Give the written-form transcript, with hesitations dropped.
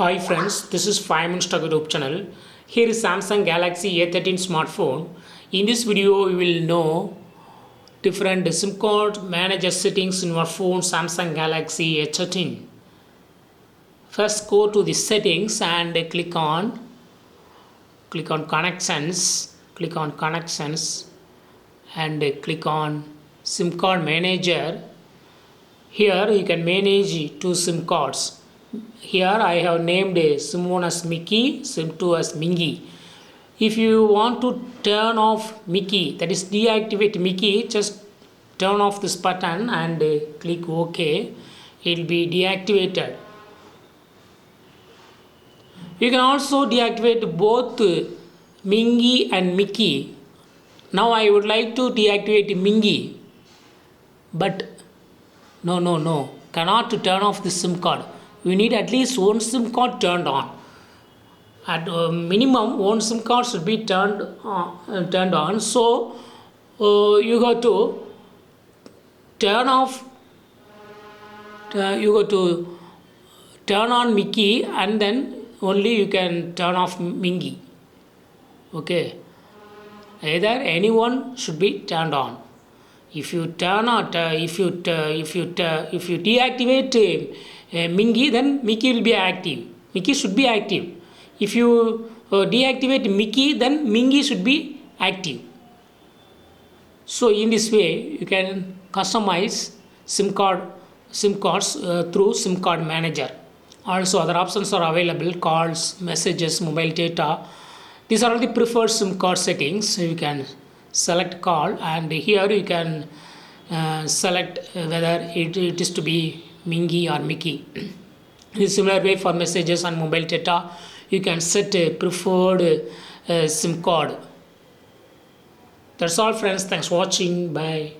Hi friends, this is 5 Minutes Talk YouTube channel. Here is Samsung Galaxy A13 smartphone. In this video, you will know different SIM card manager settings in your phone Samsung Galaxy A13. First, go to the settings and click on connections. Click on connections and click on SIM card manager. Here you can manage two SIM cards. Here I have named SIM 1 as Mickey, SIM 2 as Mingy. If you want to turn off Mickey, that is deactivate Mickey, just turn off this button and click OK. It will be deactivated. You can also deactivate both Mingy and Mickey. Now I would like to deactivate Mingy, but no, cannot turn off the SIM card. We need at least one SIM card turned on. At minimum, one SIM card should be turned on. So you got to turn off. You got to turn on Mickey, and then only you can turn off Mingy. Okay. Either anyone should be turned on. If you turn out, if you deactivate Mingy, then Mickey will be active. Mickey should be active. If you deactivate Mickey, then Mingy should be active. So in this way, you can customize SIM cards through SIM card manager. Also, other options are available: calls, messages, mobile data. These are all the preferred SIM card settings. So you can select call, and here you can select whether it is to be Mingy or Mickey. In a similar way, for messages and mobile data, you can set a preferred SIM card. That's all friends. Thanks for watching. Bye.